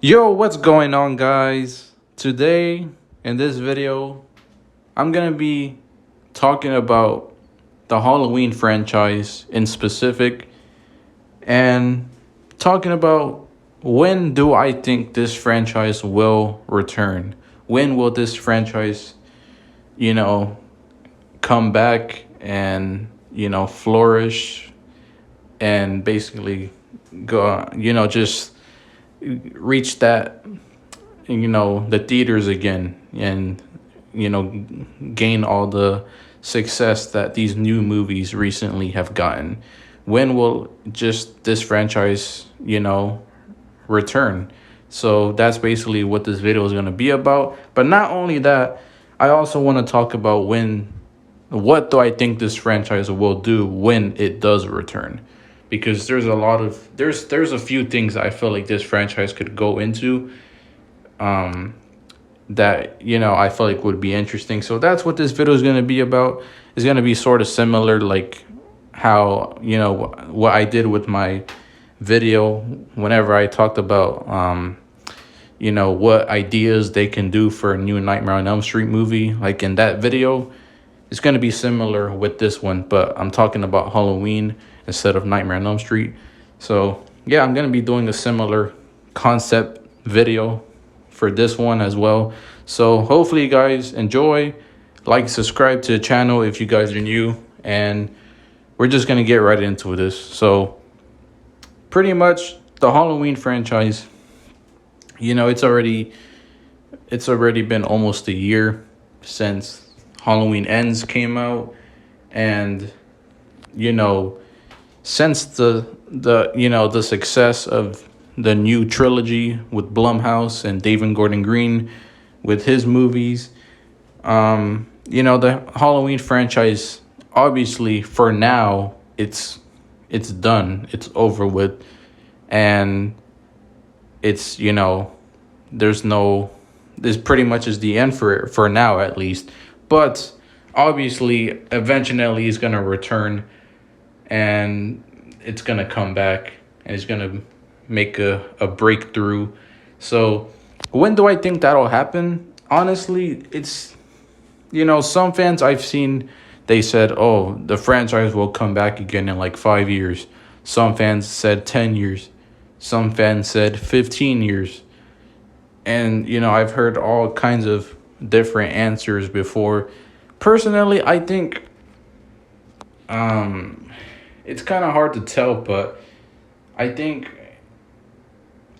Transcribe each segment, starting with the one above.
Yo, what's going on, guys? Today, in this video, I'm gonna be talking about the Halloween franchise in specific and talking about when do I think this franchise will return? When will this franchise, you know, come back and, flourish and basically go, just reach that the theaters again and you know gain all the success that these new movies recently have gotten. When will just this franchise return? So that's basically what this video is going to be about. But not only that, I also want to talk about what do I think this franchise will do when it does return, because there's a few things I feel like this franchise could go into that I feel like would be interesting. So that's what this video is going to be about. It's going to be sort of similar, like how what I did with my video whenever I talked about what ideas they can do for a new Nightmare on Elm Street movie. Like in that video, it's going to be similar with this one, but I'm talking about Halloween instead of Nightmare on Elm Street. So yeah, I'm going to be doing a similar concept video for this one as well. So hopefully you guys enjoy. Like, subscribe to the channel if you guys are new, and we're just going to get right into this. So pretty much the Halloween franchise, it's already been almost a year since Halloween Ends came out, and since the success of the new trilogy with Blumhouse and David Gordon Green with his movies, the Halloween franchise, obviously for now it's done, it's over with, and it's this pretty much is the end for it for now, at least. But obviously eventually it's gonna return, and it's gonna come back, and it's gonna make a breakthrough. So when do I think that'll happen? Honestly, it's some fans I've seen, they said, oh, the franchise will come back again in like 5 years. Some fans said 10 years. Some fans said 15 years. And I've heard all kinds of different answers before. Personally, I think it's kind of hard to tell, but I think,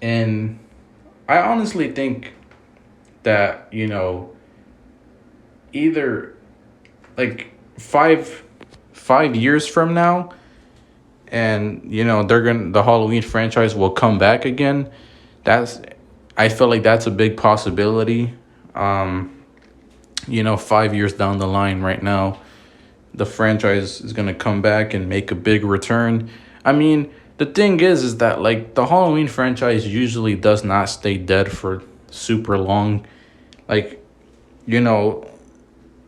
and I honestly think that either like five years from now, and the Halloween franchise will come back again. I feel like that's a big possibility. 5 years down the line, right now, the franchise is gonna come back and make a big return. I mean, the thing is that like the Halloween franchise usually does not stay dead for super long. Like,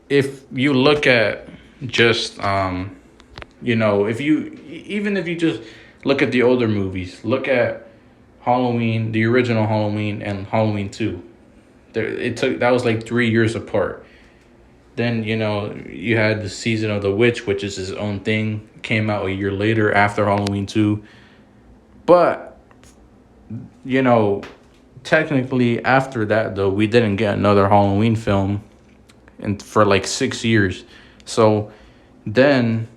if you look at just if you just look at the older movies, look at Halloween, the original Halloween, and Halloween 2. That was like 3 years apart. Then you had the Season of the Witch, which is his own thing, came out a year later after Halloween 2. But technically after that, though, we didn't get another Halloween film for like 6 years. So then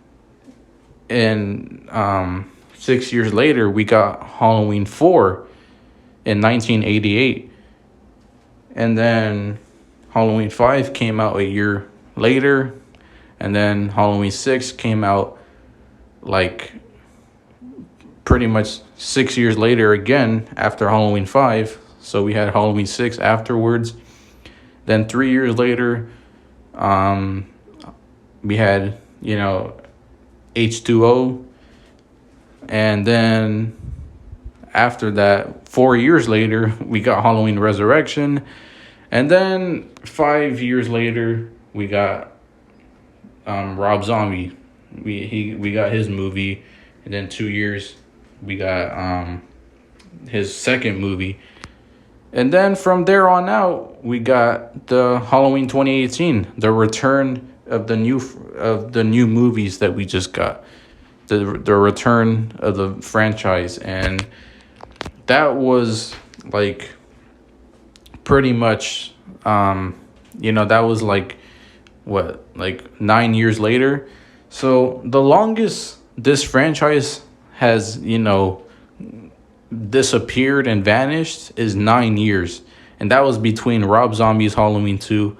in 6 years later, we got Halloween 4 in 1988. And then Halloween 5 came out a year later. And then Halloween 6 came out like pretty much 6 years later again after Halloween 5. So we had Halloween 6 afterwards. Then 3 years later, we had, H2O. And then after that, 4 years later, we got Halloween Resurrection. And then 5 years later, we got Rob Zombie. We got his movie. And then 2 years, we got his second movie. And then from there on out, we got the Halloween 2018, the return of the new movies that we just got, the return of the franchise, and that was like pretty much, that was like what, like 9 years later. So the longest this franchise has, disappeared and vanished is 9 years. And that was between Rob Zombie's Halloween 2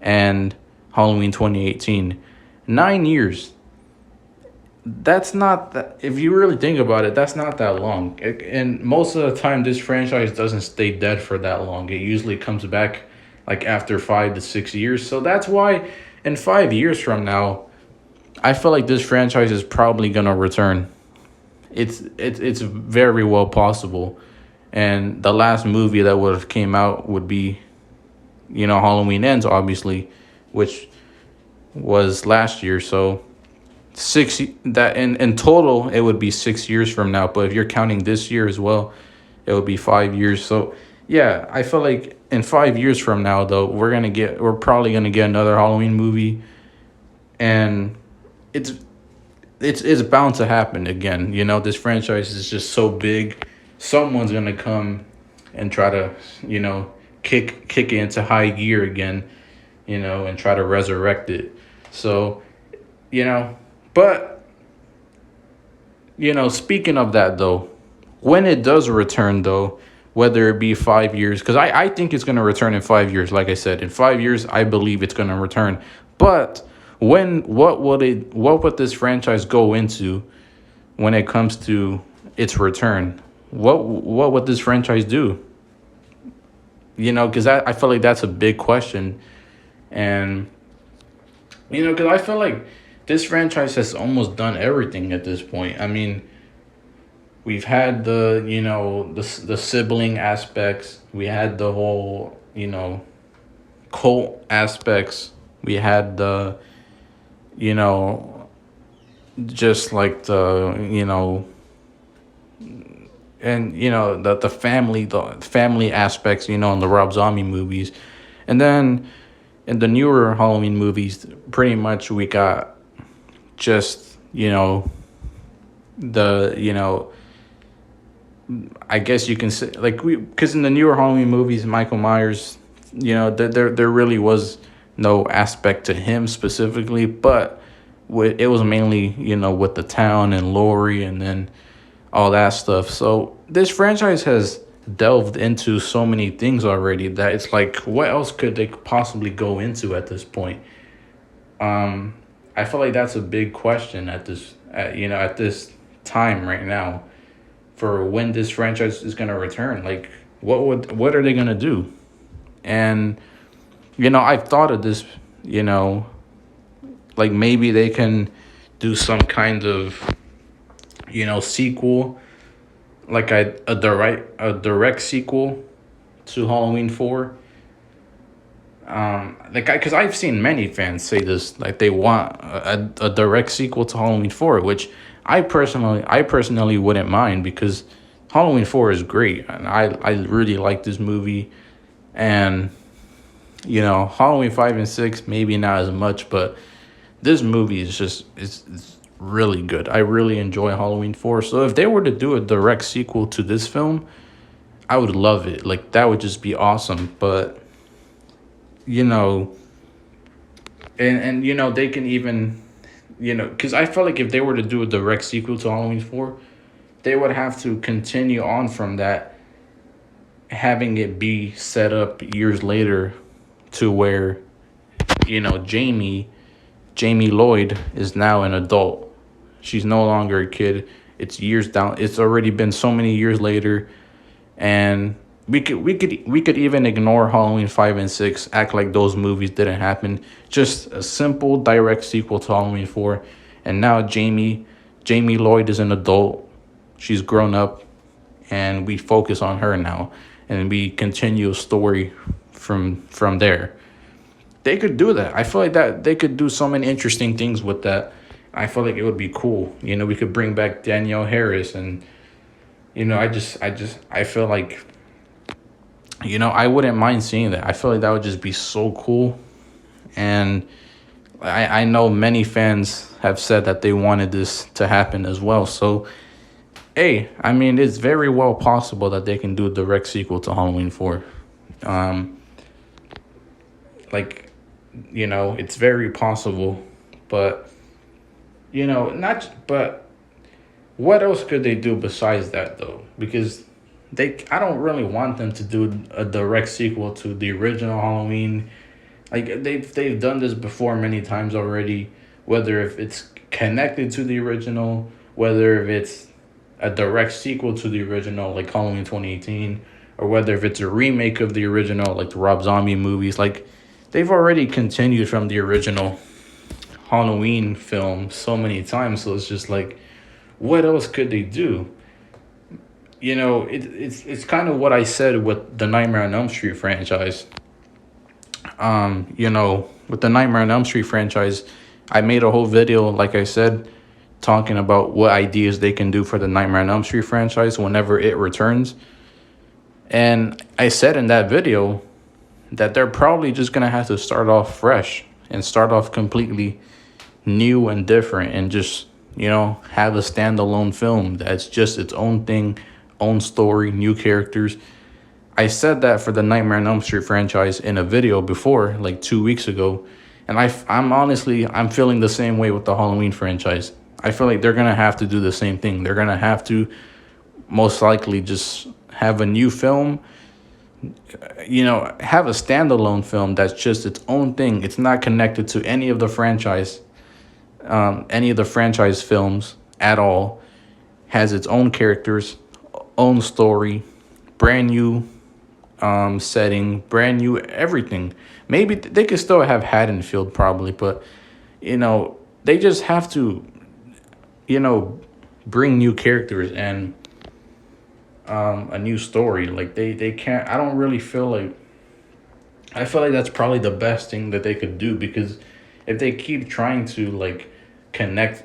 and Halloween 2018. 9 years. That's not that, if you really think about it, that's not that long. And most of the time, this franchise doesn't stay dead for that long. It usually comes back like after 5 to 6 years. So that's why in 5 years from now, I feel like this franchise is probably gonna return. It's very well possible, and the last movie that would have came out would be, Halloween Ends, obviously, which was last year. So that in total it would be 6 years from now. But if you're counting this year as well, it would be 5 years. So yeah, I feel like in 5 years from now, though, we're probably gonna get another Halloween movie, and it's it's bound to happen again. This franchise is just so big. Someone's gonna come and try to, kick it into high gear again, and try to resurrect it. So, but speaking of that though, when it does return though, whether it be 5 years, because I think it's gonna return in 5 years. Like I said, in 5 years, I believe it's gonna return. But what would this franchise go into when it comes to its return? What would this franchise do? Because I feel like that's a big question, and because I feel like this franchise has almost done everything at this point. I mean, we've had the sibling aspects, we had the whole cult aspects, we had the just like the family aspects, in the Rob Zombie movies. And then in the newer Halloween movies, pretty much we got just, the, I guess you can say, like, because in the newer Halloween movies, Michael Myers, there really was no aspect to him specifically, but it was mainly, with the town and Laurie and then all that stuff. So this franchise has delved into so many things already that it's like, what else could they possibly go into at this point? I feel like that's a big question at this time right now, for when this franchise is gonna return. Like, what are they gonna do? And I've thought of this, like maybe they can do some kind of, sequel, like a direct sequel to Halloween 4. Because I've seen many fans say this, like they want a direct sequel to Halloween 4, which I personally wouldn't mind, because Halloween 4 is great, and I really like this movie. And Halloween 5 and 6 maybe not as much, but this movie is just it's really good. I really enjoy Halloween 4. So if they were to do a direct sequel to this film, I would love it. Like, that would just be awesome. But and they can even, because I felt like if they were to do a direct sequel to Halloween 4, they would have to continue on from that, having it be set up years later, to where Jamie Lloyd is now an adult. She's no longer a kid. It's years down. It's already been so many years later, and we could even ignore Halloween 5 and 6, act like those movies didn't happen. Just a simple direct sequel to Halloween 4, and now Jamie Lloyd is an adult. She's grown up, and we focus on her now, and we continue a story from there. They could do that. I feel like that they could do so many interesting things with that. I feel like it would be cool. We could bring back Danielle Harris, and I feel like I wouldn't mind seeing that. I feel like that would just be so cool. And I know many fans have said that they wanted this to happen as well. So, hey, I mean, it's very well possible that they can do a direct sequel to Halloween 4. Um, like, it's very possible. But, but what else could they do besides that, though? Because I don't really want them to do a direct sequel to the original Halloween. Like they've done this before many times already, whether if it's connected to the original, whether if it's a direct sequel to the original like Halloween 2018, or whether if it's a remake of the original like the Rob Zombie movies. Like they've already continued from the original Halloween film so many times, so it's just like, what else could they do? It's kind of what I said with the Nightmare on Elm Street franchise. With the Nightmare on Elm Street franchise, I made a whole video, like I said, talking about what ideas they can do for the Nightmare on Elm Street franchise whenever it returns. And I said in that video that they're probably just going to have to start off fresh and start off completely new and different and just, have a standalone film that's just its own thing, own story, new characters. I said that for the Nightmare on Elm Street franchise in a video before, like 2 weeks ago. And I'm feeling the same way with the Halloween franchise. I feel like they're going to have to do the same thing. They're going to have to most likely just have a new film, have a standalone film that's just its own thing. It's not connected to any of the franchise films at all. Has its own characters, own story, brand new setting, brand new everything. Maybe they could still have Haddonfield probably, but they just have to bring new characters and a new story. Like they can't. I feel like that's probably the best thing that they could do, because if they keep trying to like connect,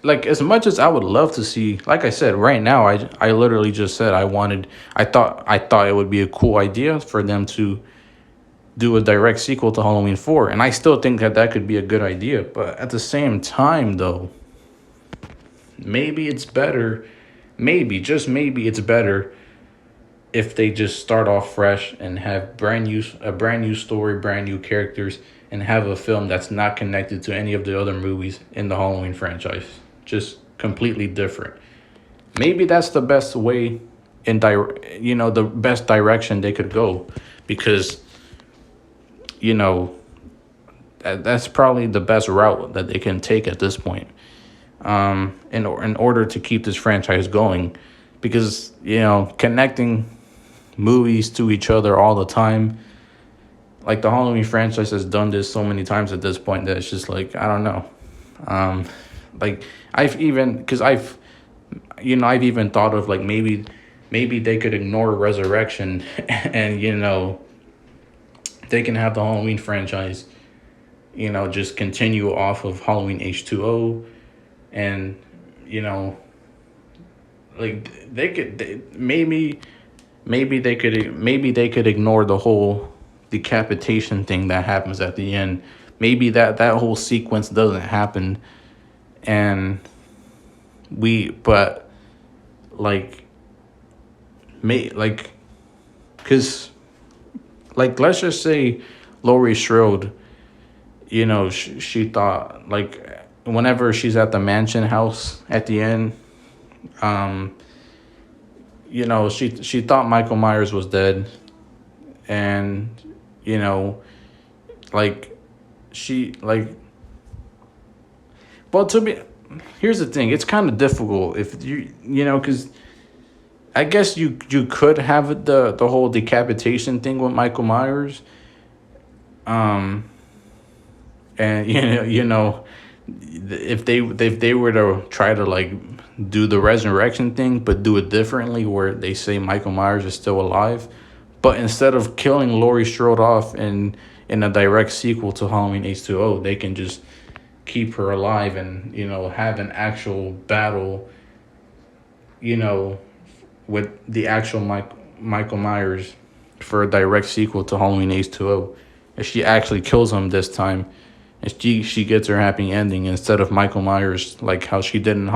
like as much as I would love to see, like I said, right now I literally just said I thought it would be a cool idea for them to do a direct sequel to Halloween 4, and I still think that could be a good idea. But at the same time though, maybe it's better, just maybe it's better if they just start off fresh and have a brand new story, brand new characters, and have a film that's not connected to any of the other movies in the Halloween franchise. Just completely different. Maybe that's the best way the best direction they could go, because that's probably the best route that they can take at this point. In order to keep this franchise going, because connecting movies to each other all the time, like the Halloween franchise has done this so many times at this point that it's just like, I don't know. Like I've even thought of like maybe they could ignore Resurrection and they can have the Halloween franchise just continue off of Halloween H2O, and like maybe they could ignore the whole decapitation thing that happens at the end. Maybe that whole sequence doesn't happen, and but like because like let's just say Laurie Strode, she thought, like, whenever she's at the mansion house at the end, she thought Michael Myers was dead, and here's the thing, it's kind of difficult if because I guess you could have the whole decapitation thing with Michael Myers, and if they were to try to like do the resurrection thing but do it differently, where they say Michael Myers is still alive, but instead of killing Laurie Strode off in a direct sequel to Halloween H2O, they can just keep her alive and have an actual battle with the actual Michael Myers for a direct sequel to Halloween H2O. And she actually kills him this time. And she gets her happy ending instead of Michael Myers, like how she did in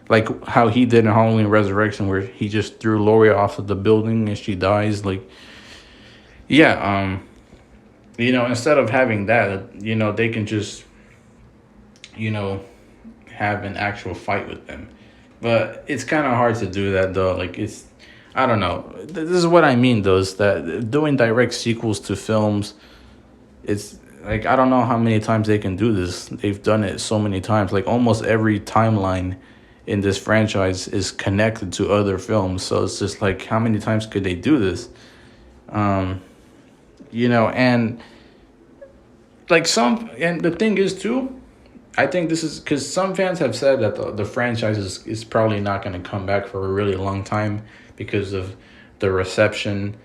like how he did in Halloween Resurrection, where he just threw Laurie off of the building and she dies. Like, yeah, instead of having that, they can just, you know, have an actual fight with them. But it's kind of hard to do that though. Like I don't know. This is what I mean though, is that doing direct sequels to films, it's like I don't know how many times they can do this. They've done it so many times. Like almost every timeline in this franchise is connected to other films. So it's just like how many times could they do this? Um, and like and the thing is too, I think this is because some fans have said that the franchise is probably not going to come back for a really long time because of the reception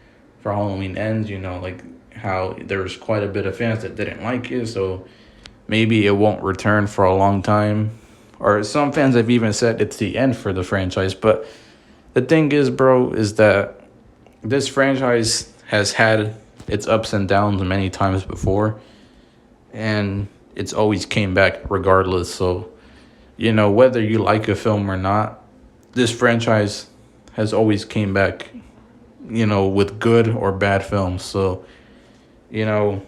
for Halloween Ends. Like how there's quite a bit of fans that didn't like it, so maybe it won't return for a long time. Or some fans have even said it's the end for the franchise. But the thing is, bro, is that this franchise has had its ups and downs many times before, and it's always came back regardless. So, whether you like a film or not, this franchise has always came back, with good or bad films. So, you know,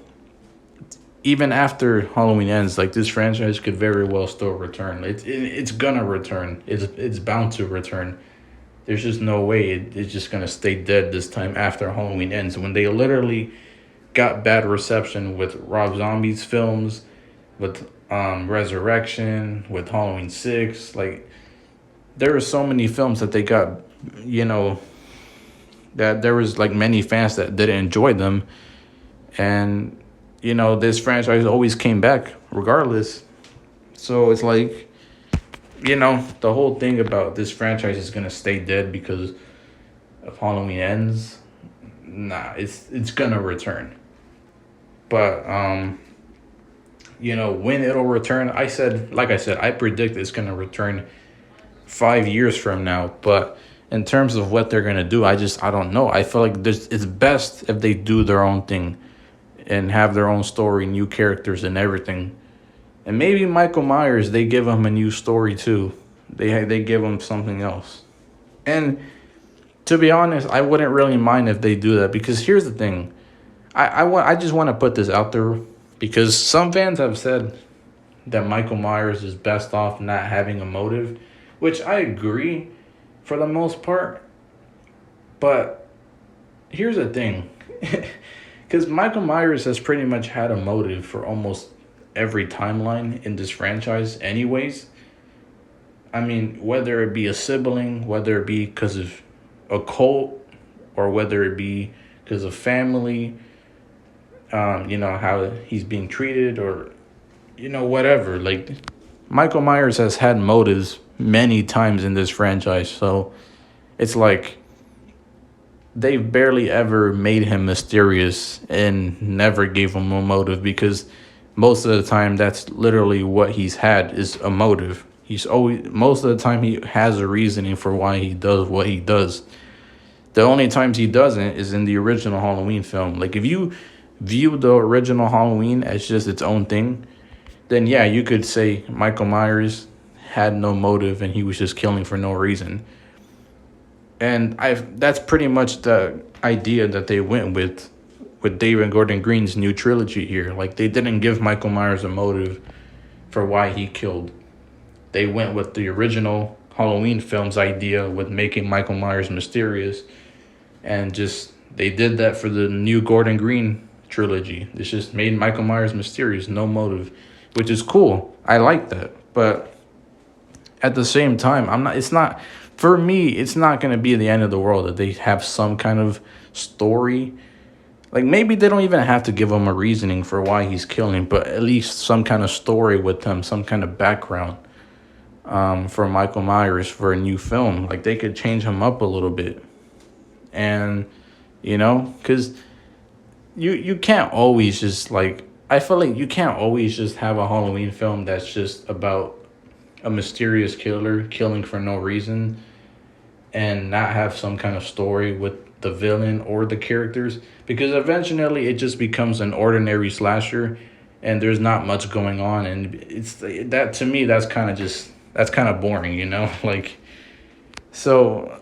even after Halloween Ends, like this franchise could very well still return. It's gonna return. It's bound to return. There's just no way it's just gonna stay dead this time after Halloween Ends, when they literally got bad reception with Rob Zombie's films, with Resurrection, with Halloween 6. Like there were so many films that they got, that there was like many fans that didn't enjoy them, and this franchise always came back regardless. So it's like, the whole thing about this franchise is gonna stay dead because of Halloween Ends. Nah, it's gonna return. But when it'll return, like I said, I predict it's gonna return 5 years from now. But in terms of what they're gonna do, I don't know. I feel like it's best if they do their own thing and have their own story, new characters and everything. And maybe Michael Myers, they give him a new story too. They give him something else. And to be honest, I wouldn't really mind if they do that, because here's the thing. I just want to put this out there, because some fans have said that Michael Myers is best off not having a motive, which I agree for the most part. But here's the thing. Because Michael Myers has pretty much had a motive for almost every timeline in this franchise anyways. I mean, whether it be a sibling, whether it be because of a cult, or whether it be because of family, how he's being treated, or, whatever. Like, Michael Myers has had motives many times in this franchise. So it's like they've barely ever made him mysterious and never gave him a motive, because most of the time that's literally what he's had, is a motive. Most of the time he has a reasoning for why he does what he does. The only times he doesn't is in the original Halloween film. Like, if you view the original Halloween as just its own thing, then yeah, you could say Michael Myers had no motive and he was just killing for no reason. And that's pretty much the idea that they went with David Gordon Green's new trilogy here. Like, they didn't give Michael Myers a motive for why he killed. They went with the original Halloween film's idea with making Michael Myers mysterious, and they did that for the new Gordon Green trilogy. It's just made Michael Myers mysterious, no motive, which is cool. I like that. But at the same time, for me, it's not going to be the end of the world that they have some kind of story. Like, maybe they don't even have to give him a reasoning for why he's killing, but at least some kind of story with him, some kind of background for Michael Myers for a new film. Like, they could change him up a little bit. And, because you can't always just, like, I feel like you can't always just have a Halloween film that's just about a mysterious killer killing for no reason and not have some kind of story with the villain or the characters, because eventually it just becomes an ordinary slasher and there's not much going on, and it's that, to me, that's kind of boring, like. So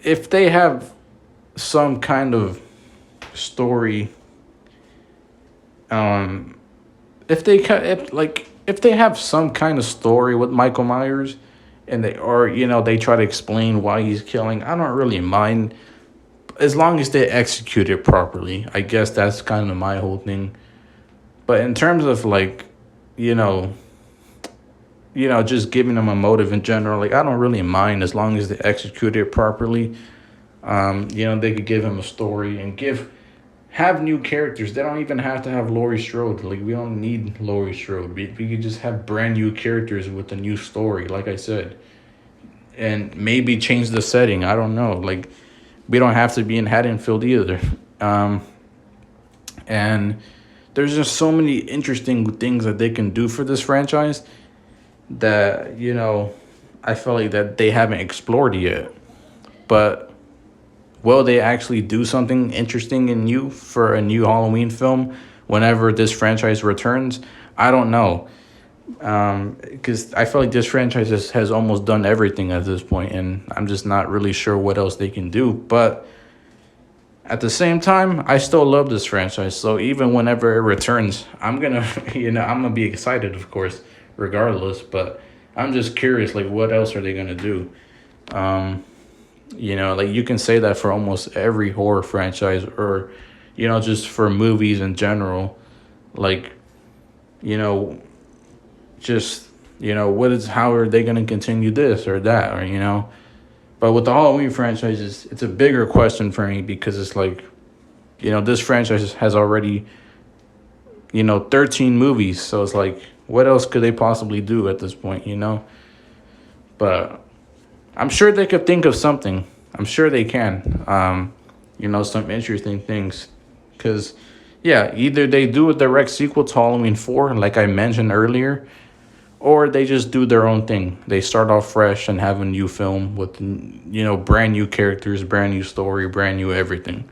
if they have some kind of story, um if they have some kind of story with Michael Myers, and they try to explain why he's killing, I don't really mind, as long as they execute it properly. I guess that's kind of my whole thing. But in terms of, like, you know, just giving them a motive in general, like, I don't really mind as long as they execute it properly. They could give him a story and have new characters. They don't even have to have Laurie Strode. Like, we don't need Laurie Strode. We could just have brand new characters with a new story, like I said. And maybe change the setting. I don't know. Like, we don't have to be in Haddonfield either. And there's just so many interesting things that they can do for this franchise that, I feel like that they haven't explored yet. But will they actually do something interesting and new for a new Halloween film whenever this franchise returns? I don't know. Because I feel like this franchise has almost done everything at this point, and I'm just not really sure what else they can do. But at the same time, I still love this franchise. So even whenever it returns, I'm gonna, I'm gonna be excited, of course, regardless. But I'm just curious, like, what else are they gonna do? Like, you can say that for almost every horror franchise, or, just for movies in general. Like, just, how are they going to continue this or that, or. But with the Halloween franchises, it's a bigger question for me, because it's like, this franchise has already, 13 movies. So it's like, what else could they possibly do at this point, But I'm sure they could think of something. I'm sure they can. Some interesting things. Because, yeah, either they do a direct sequel to Halloween 4, like I mentioned earlier, or they just do their own thing. They start off fresh and have a new film with, brand new characters, brand new story, brand new everything.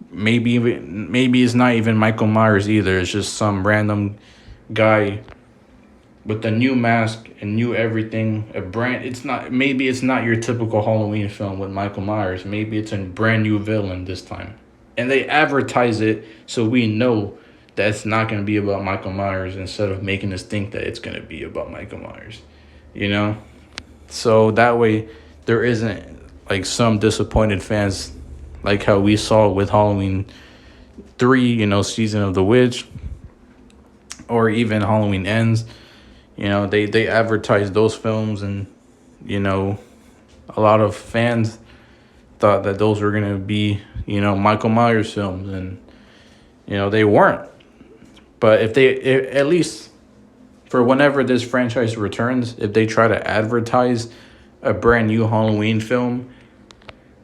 Maybe it's not even Michael Myers either. It's just some random guy with a new mask and new everything. Maybe it's not your typical Halloween film with Michael Myers. Maybe it's a brand new villain this time. And they advertise it so we know that it's not going to be about Michael Myers, instead of making us think that it's going to be about Michael Myers, So that way there isn't, like, some disappointed fans, like how we saw with Halloween 3, Season of the Witch, or even Halloween Ends. They advertised those films, and, a lot of fans thought that those were going to be, Michael Myers films, and, they weren't. But at least for whenever this franchise returns, if they try to advertise a brand new Halloween film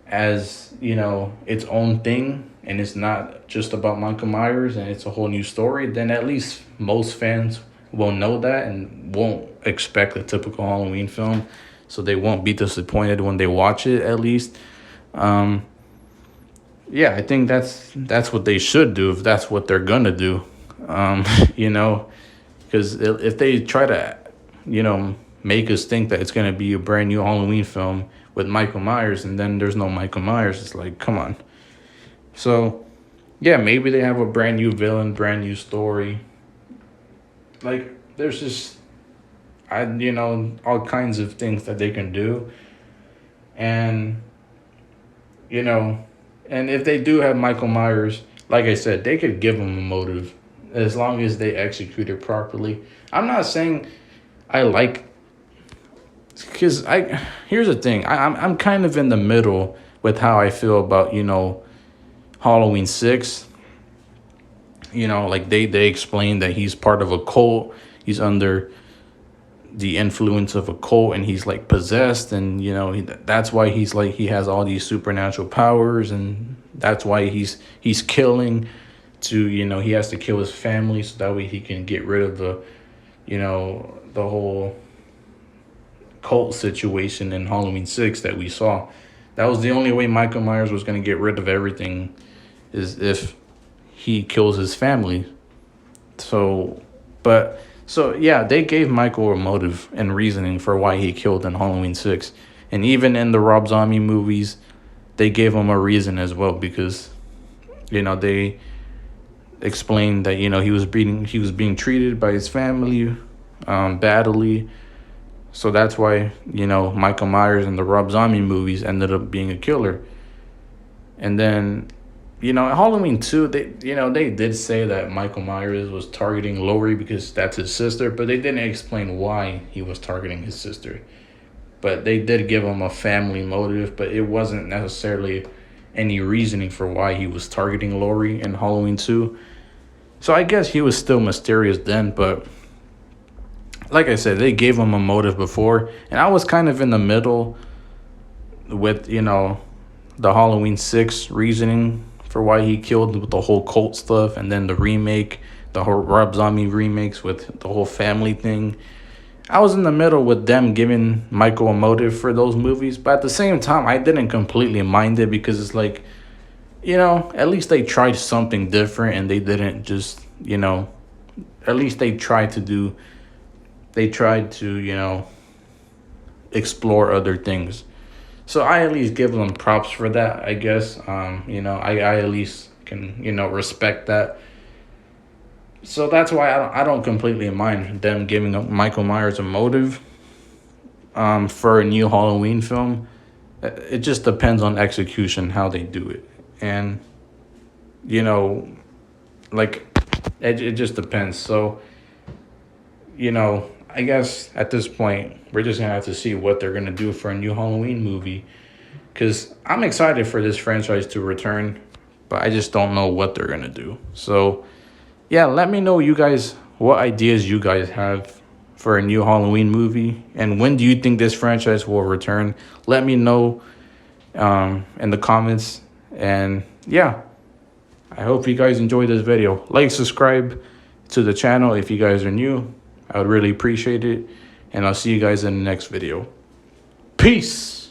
as, its own thing, and it's not just about Michael Myers and it's a whole new story, then at least most fans will know that and won't expect a typical Halloween film. So they won't be disappointed when they watch it, at least. I think that's what they should do, if that's what they're gonna do. Because if they try to, make us think that it's going to be a brand new Halloween film with Michael Myers, and then there's no Michael Myers, it's like, come on. So, yeah, maybe they have a brand new villain, brand new story. Like, there's just, all kinds of things that they can do. And, and if they do have Michael Myers, like I said, they could give him a motive, as long as they execute it properly. I'm not saying I like, because here's the thing, I'm kind of in the middle with how I feel about, Halloween 6. Like they explain that he's part of a cult. He's under the influence of a cult, and he's, like, possessed, and, that's why he's, like, he has all these supernatural powers, and that's why he's killing to, he has to kill his family so that way he can get rid of the whole cult situation in Halloween 6 that we saw. That was the only way Michael Myers was going to get rid of everything, is if he kills his family. So, so yeah, they gave Michael a motive and reasoning for why he killed in Halloween 6. And even in the Rob Zombie movies, they gave him a reason as well, because they explained that he was being treated by his family badly. So that's why Michael Myers in the Rob Zombie movies ended up being a killer. And then Halloween 2, they did say that Michael Myers was targeting Laurie because that's his sister, but they didn't explain why he was targeting his sister. But they did give him a family motive, but it wasn't necessarily any reasoning for why he was targeting Laurie in Halloween 2. So I guess he was still mysterious then, but like I said, they gave him a motive before, and I was kind of in the middle with, the Halloween 6 reasoning for why he killed, with the whole cult stuff, and then the remake, the whole Rob Zombie remakes with the whole family thing. I was in the middle with them giving Michael a motive for those movies, but at the same time, I didn't completely mind it, because it's like, at least they tried something different, and they didn't just, at least they tried to, explore other things. So I at least give them props for that, I guess. I at least can, respect that. So that's why I don't completely mind them giving Michael Myers a motive for a new Halloween film. It just depends on execution, how they do it. And, like, it just depends. So, I guess at this point, we're just going to have to see what they're going to do for a new Halloween movie. Because I'm excited for this franchise to return, but I just don't know what they're going to do. So, yeah, let me know, you guys, what ideas you guys have for a new Halloween movie. And when do you think this franchise will return? Let me know in the comments. And, yeah, I hope you guys enjoyed this video. Like, subscribe to the channel if you guys are new. I would really appreciate it. And I'll see you guys in the next video. Peace!